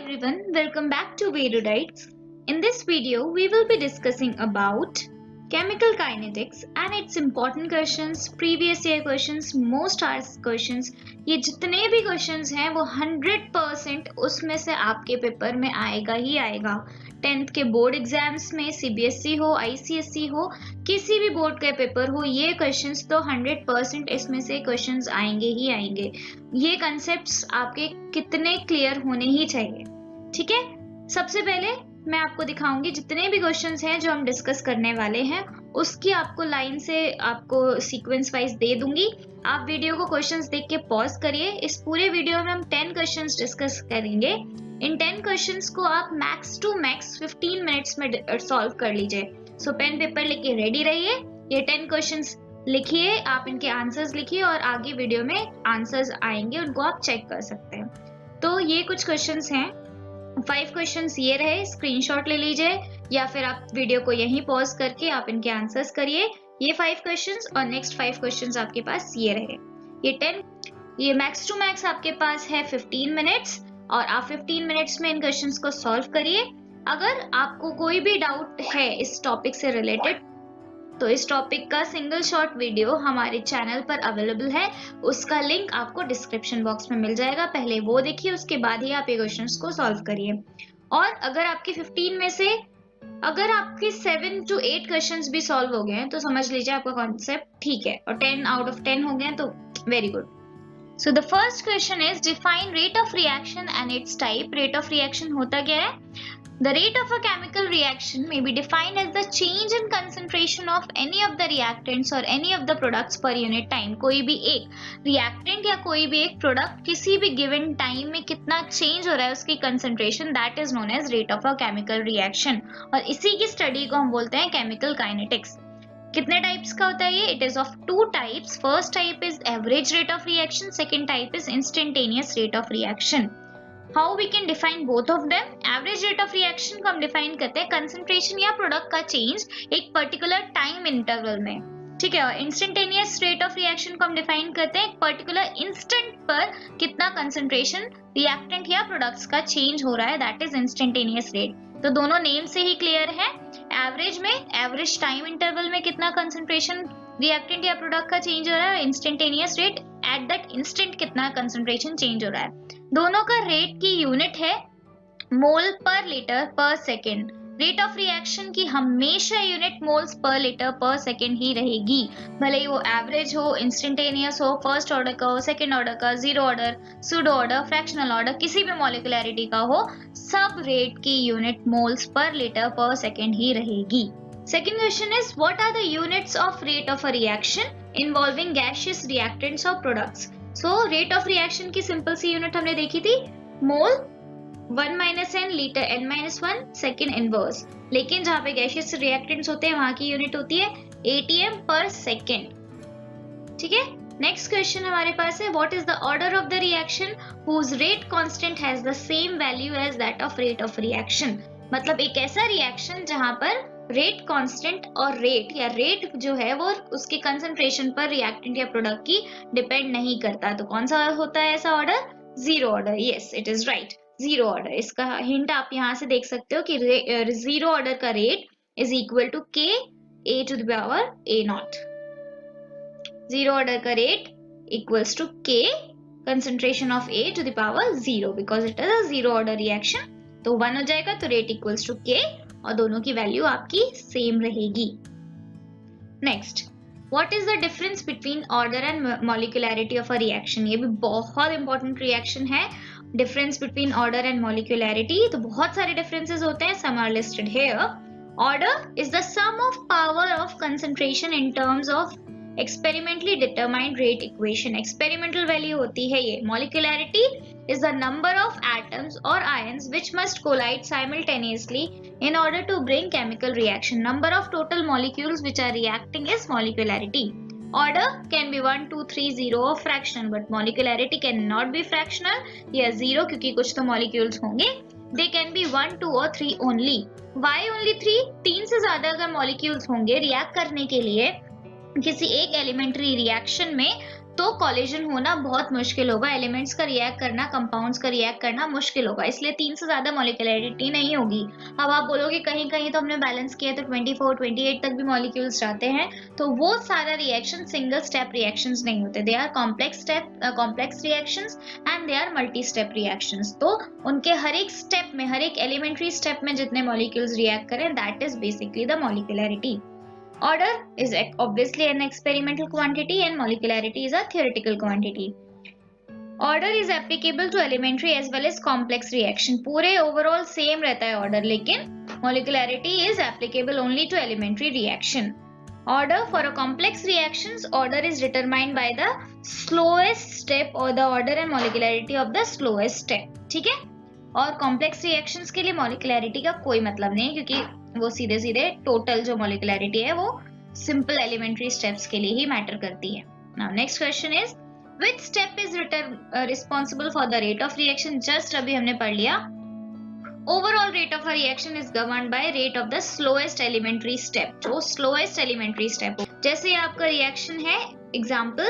everyone, welcome back to Erudite. In this video, we will be discussing about chemical kinetics and its important questions, previous year questions, most asked questions. ये जितने भी questions हैं वो 100% उसमें से आपके paper में आएगा ही आएगा. 10th के बोर्ड एग्जाम्स में CBSE हो, ICSE हो, किसी भी बोर्ड का पेपर हो, ये क्वेश्चंस तो 100% इसमें से क्वेश्चंस आएंगे ही आएंगे. ये कंसेप्ट्स आपके कितने क्लियर होने ही चाहिए. ठीक है, सबसे पहले मैं आपको दिखाऊंगी जितने भी क्वेश्चंस हैं जो हम डिस्कस करने वाले हैं उसकी आपको लाइन से आपको सीक्वेंस वाइज दे दूंगी. आप वीडियो को क्वेश्चंस देख के पॉज करिए. इस पूरे वीडियो में हम 10 क्वेश्चंस डिस्कस करेंगे. इन 10 क्वेश्चंस को आप मैक्स टू मैक्स 15 मिनट्स में सॉल्व कर लीजिए. सो पेन पेपर लेके रेडी रहिए. ये 10 क्वेश्चंस लिखिए, आप इनके आंसर्स लिखिए और आगे वीडियो में आंसर्स आएंगे, उनको आप चेक कर सकते हैं. तो ये कुछ क्वेश्चंस हैं. 5 क्वेश्चंस ये रहे, स्क्रीनशॉट ले लीजिए या फिर आप वीडियो को यहीं पॉज करके आप इनके आंसर्स करिए. ये 5 क्वेश्चंस और नेक्स्ट 5 क्वेश्चंस आपके पास ये रहे. ये 10, ये मैक्स टू मैक्स आपके पास है 15 मिनट्स और आप 15 मिनट्स में इन क्वेश्चंस को सॉल्व करिए. अगर आपको कोई भी डाउट है इस टॉपिक से रिलेटेड तो इस टॉपिक का सिंगल शॉट वीडियो हमारे चैनल पर अवेलेबल है. उसका लिंक आपको डिस्क्रिप्शन बॉक्स में मिल जाएगा. पहले वो देखिए, उसके बाद ही आप ये क्वेश्चंस को सॉल्व करिए. और अगर आपके 15 में से अगर आपके 7 to 8 क्वेश्चंस भी सॉल्व हो गए हैं तो समझ लीजिए आपका कॉन्सेप्ट ठीक है और 10 out of 10 हो गए हैं तो very good. So the first question is define rate of reaction and its type. Rate of reaction होता क्या है? The rate of a chemical reaction may be defined as the change in concentration of any of the reactants or any of the products per unit time. कोई भी एक reactant या कोई भी एक product किसी भी given time में कितना change हो रहा है उसकी concentration, that is known as rate of a chemical reaction. और इसी की study को हम बोलते हैं chemical kinetics. कितने टाइप्स का होता है ये? It is of 2 types. First type is average rate of reaction, second type is instantaneous rate of reaction. How we can define both of them? Average rate of reaction को हम define करते हैं concentration या product का change एक particular time interval में. ठीक है. और इंस्टेंटेनियस रेट ऑफ रिएक्शन को हम डिफाइन करते हैं एक पर्टिकुलर इंस्टेंट पर कितना कंसंट्रेशन रिएक्टेंट या प्रोडक्ट्स का चेंज हो रहा है, दैट इज इंस्टेंटेनियस रेट. तो दोनों नेम से ही क्लियर है. एवरेज में एवरेज टाइम इंटरवल में कितना कंसंट्रेशन रिएक्टेंट या प्रोडक्ट का चेंज हो रहा है, instantaneous rate at that instant कितना कंसंट्रेशन चेंज हो रहा है. दोनों का रेट की यूनिट है मोल पर लीटर पर सेकेंड. रेट ऑफ रिएक्शन की हमेशा यूनिट मोल्स पर लीटर पर सेकेंड ही रहेगी, भले ही वो एवरेज हो, इंस्टेंटेनियस हो, फर्स्ट ऑर्डर का हो, सेकेंड ऑर्डर का, zero order, pseudo order, fractional order, किसी भी मॉलिक्युलैरिटी का हो, सब रेट की यूनिट मोल्स पर लीटर पर सेकेंड ही रहेगी. Second question is what are the units of rate of a reaction involving gaseous reactants और products. So rate of reaction की सिंपल सी यूनिट हमने देखी थी, mole 1 - n litre n-1 second inverse. लेकिन जहां पे गैसियस रिएक्टेंट्स होते हैं वहां की यूनिट होती है atm पर सेकेंड. ठीक है. नेक्स्ट क्वेश्चन हमारे पास है what is the order of the reaction whose rate constant has the same value as that of rate of reaction. मतलब एक ऐसा रिएक्शन जहां पर रेट कांस्टेंट और रेट या रेट जो है वो उसके कंसंट्रेशन पर रिएक्टेंट या प्रोडक्ट की डिपेंड नहीं करता. तो कौन सा होता है ऐसा order? Zero order. Yes, it is right, zero order. इसका हिंट आप यहाँ से देख सकते हो कि जीरो ऑर्डर का rate is equal to k a to the power a naught. Zero order का rate equals to k concentration of a to the power 0 because it is a zero order reaction. तो 1 हो जाएगा तो rate equals to k और दोनों की value आपकी same रहेगी. Next, What is the difference between order and molecularity of a reaction? ये भी बहुत important reaction है. Difference between order and molecularity. तो बहुत सारे differences होते हैं. Some are listed here. Order is the sum of power of concentration in terms of experimentally determined rate equation. Experimental value होती है ये. Molecularity is the number of atoms or ions which must collide simultaneously in order to bring chemical reaction. Number of total molecules which are reacting is molecularity. Order can be 1, 2, 3, 0 or fractional, but molecularity cannot be fractional या 0 क्योंकि कुछ तो molecules होंगे. They can be 1, 2 or 3 only. Why only 3? 3 से ज्यादा अगर molecules होंगे react करने के लिए किसी एक एलिमेंट्री रिएक्शन में तो कॉलिजन होना बहुत मुश्किल होगा, एलिमेंट्स का रिएक्ट करना, कंपाउंड्स का रिएक्ट करना मुश्किल होगा, इसलिए 3 से ज्यादा मॉलिक्यूलरिटी नहीं होगी। अब आप बोलोगे कहीं कहीं तो हमने बैलेंस किया तो 24 28 तक भी मॉलिक्यूल्स जाते हैं, तो वो सारा रिएक्शन सिंगल स्टेप रिएक्शंस नहीं होते, they are complex reactions and they are multi step reactions. तो उनके हर एक स्टेप में, हर एक एलिमेंट्री स्टेप में जितने मॉलिक्यूल्स रिएक्ट करें, that is basically the molecularity. Order is obviously an experimental quantity and molecularity is a theoretical quantity. Order is applicable to elementary as well as complex reaction. पूरे overall same रहता है order, लेकिन molecularity is applicable only to elementary reaction. Order for a complex reactions, order is determined by the slowest step or the order and molecularity of the slowest step. ठीक है? और complex reactions के लिए molecularity का कोई मतलब नहीं, क्योंकि वो सीधे सीधे टोटल जो मॉलिक्यूलरिटी है वो सिंपल एलिमेंट्री स्टेप्स के लिए ही मैटर करती है। Now next question is which step is responsible for the rate of reaction. Just अभी हमने पढ़ लिया, overall rate of a reaction is governed by rate of the slowest elementary step, जो slowest elementary step हो। जैसे आपका reaction है, example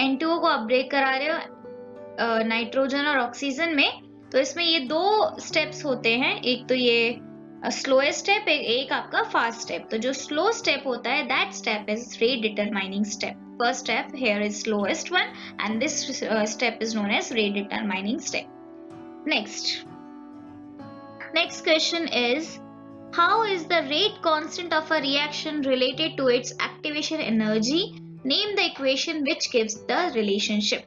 N2O को आप ब्रेक करा रहे हो नाइट्रोजन और ऑक्सीजन में, तो इसमें ये दो स्टेप्स होते हैं, एक तो ये स्लोएस्ट स्टेप, एक आपका फास्ट स्टेप। तो जो स्लो स्टेप होता है, that step is rate determining step. First step here is slowest one and this step is known as rate determining step. Next question is how is the rate constant of a reaction related to its activation energy, name the equation which gives the relationship.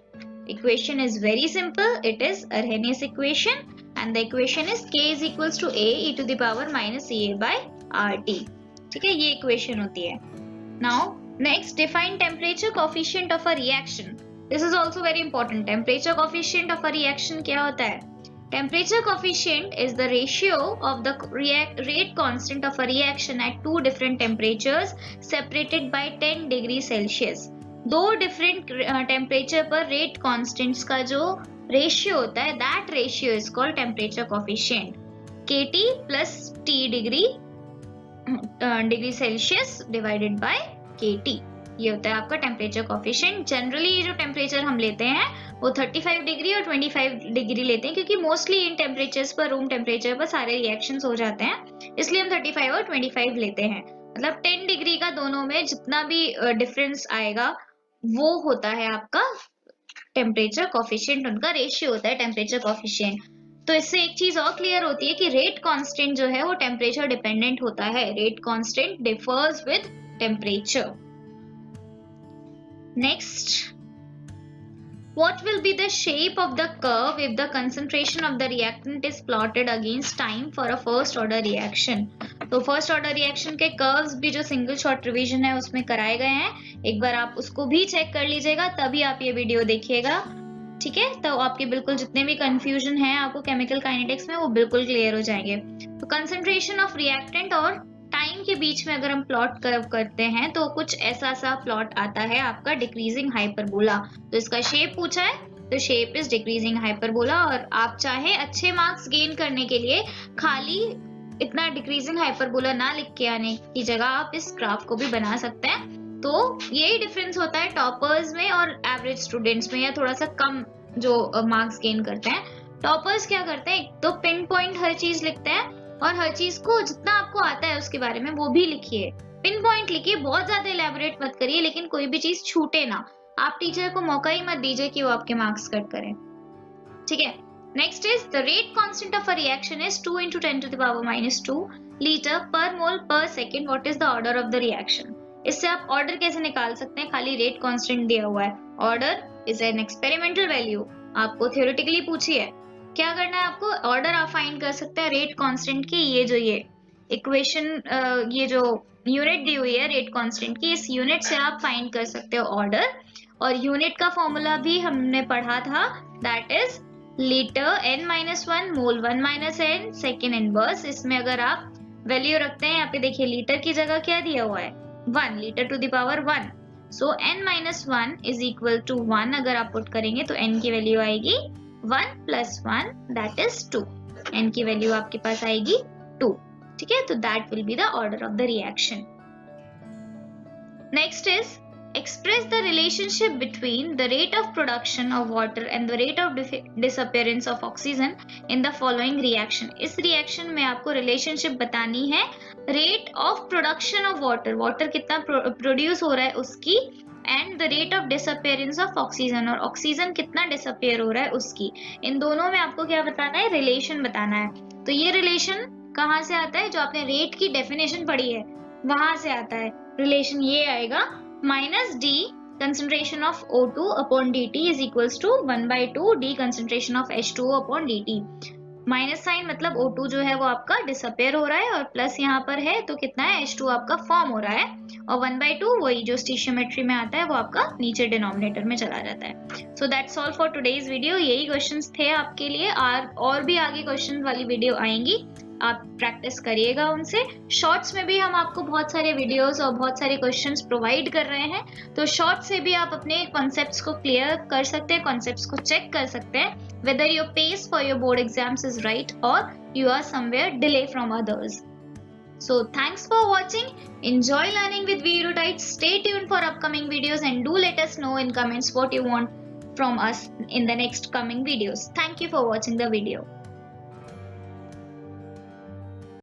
Equation is very simple, it is Arrhenius equation and the equation is K is equals to A e to the power minus Ca by RT। ठीक है, ये equation होती है। Now next, define temperature coefficient of a reaction. This is also very important. Temperature coefficient of a reaction क्या होता है? Temperature coefficient is the ratio of the rate constant of a reaction at two different temperatures separated by 10 degrees Celsius। दो different temperature पर rate constants का जो ratio होता है, that ratio is called temperature coefficient. KT plus T degree Celsius divided by KT, ये होता है आपका टेम्परेचर कोफिशिएंट। जनरली ये जो टेम्परेचर हम लेते हैं वो 35 डिग्री और 25 डिग्री लेते हैं, क्योंकि मोस्टली इन टेम्परेचर्स पर, रूम टेम्परेचर पर सारे रिएक्शंस हो जाते हैं, इसलिए हम 35 और 25 लेते हैं। मतलब 10 डिग्री का दोनों में जितना भी डिफरेंस आएगा वो होता है आपका टेम्परेचर कोफिशिएंट, उनका रेशियो होता है टेम्परेचर कोफिशिएंट। तो इससे एक चीज और क्लियर होती है कि रेट कांस्टेंट जो है वो टेम्परेचर डिपेंडेंट होता है, rate constant differs with temperature. Next, what will be the shape of the curve if the concentration of the reactant is plotted against time for a first order reaction। तो first order reaction के curves भी जो single shot revision है उसमें कराए गए हैं, एक बार आप उसको भी चेक कर लीजिएगा, तभी आप ये वीडियो देखिएगा। ठीक है, तो आपके बिल्कुल जितने भी कंफ्यूजन है आपको केमिकल काइनेटिक्स में, वो बिल्कुल क्लियर हो जाएंगे। तो कंसंट्रेशन ऑफ रिएक्टेंट और टाइम के बीच में अगर हम प्लॉट कर्व करते हैं तो कुछ ऐसा सा प्लॉट आता है आपका डिक्रीजिंग हाइपरबोला। तो इसका शेप पूछा है, तो शेप इज डिक्रीजिंग हाइपरबोला। और आप चाहे अच्छे मार्क्स गेन करने के लिए खाली इतना डिक्रीजिंग हाइपरबोला ना लिख के आने की जगह आप इस ग्राफ को भी बना सकते हैं। तो यही डिफरेंस होता है टॉपर्स में और एवरेज स्टूडेंट्स में, या थोड़ा सा कम जो मार्क्स गेन करते हैं। टॉपर्स क्या करते हैं, तो पिन पॉइंट हर चीज लिखते हैं और हर चीज को जितना आपको आता है उसके बारे में वो भी लिखिए, पिन पॉइंट लिखिए, बहुत ज्यादा इलेबोरेट मत करिए, लेकिन कोई भी चीज छूटे ना। आप टीचर को मौका ही मत दीजिए कि वो आपके मार्क्स कट करें। ठीक है, next is the rate constant of a reaction is 2 × 10⁻⁻2 litre पर मोल पर second. What is the order of the reaction. इससे आप ऑर्डर कैसे निकाल सकते हैं, खाली रेट कांस्टेंट दिया हुआ है। Order is an experimental value, आपको थ्योरेटिकली पूछी है, क्या करना है आपको, ऑर्डर आप फाइंड कर सकते हैं रेट कांस्टेंट की। ये इक्वेशन, ये जो यूनिट दी हुई है रेट कांस्टेंट की, इस यूनिट से आप फाइंड कर सकते हो ऑर्डर। और यूनिट का फॉर्मूला भी हमने पढ़ा था, that is litre n-1 mole 1 - n second inverse. इसमें अगर आप वैल्यू रखते हैं, यहाँ पे देखिए लीटर की जगह क्या दिया हुआ है, 1 litre to the power 1। So n-1 is equal to 1 अगर आप पुट करेंगे तो n की वैल्यू आएगी 1 + 1 दैट इज 2। n की वैल्यू आपके पास आएगी 2। ठीक है, तो that will be the order of the reaction. Next is Express the relationship between the rate of production of water and the rate of disappearance of oxygen in the following reaction. इस reaction में आपको relationship बतानी है rate of production of water, water कितना produce हो रहा है उसकी, and the rate of disappearance of oxygen, और oxygen कितना disappear हो रहा है उसकी. इन दोनों में आपको क्या बताना है? relation बताना है. तो ये relation कहाँ से आता है? जो आपने rate की definition पढ़ी है वहां से आता है. relation ये आएगा minus d concentration of O2 upon dt is equals to 1/2 d concentration of H2O upon dt. Minus sign मतलब O2 जो है वो आपका डिसअपेयर हो रहा है और प्लस यहाँ पर है तो कितना है, H2 आपका फॉर्म हो रहा है, और 1/2 वही जो स्टीशियोमेट्री में आता है वो आपका नीचे डिनोमिनेटर में चला जाता है. So that's all for today's video. यही क्वेश्चंस थे आपके लिए, और भी आगे क्वेश्चन वाली वीडियो आएंगी, आप प्रैक्टिस करिएगा उनसे. शॉर्ट्स में भी हम आपको बहुत सारे वीडियोस और बहुत सारे क्वेश्चंस प्रोवाइड कर रहे हैं, तो शॉर्ट से भी आप अपने कॉन्सेप्ट्स को क्लियर कर सकते हैं, कॉन्सेप्ट्स को चेक कर सकते हैं, whether your pace for your board exams is right or you are somewhere delay from others. So thanks for watching. Enjoy learning with Videotites. Stay tuned for upcoming videos and do let us know in comments what you want from us in the next coming videos. Thank you for watching the video.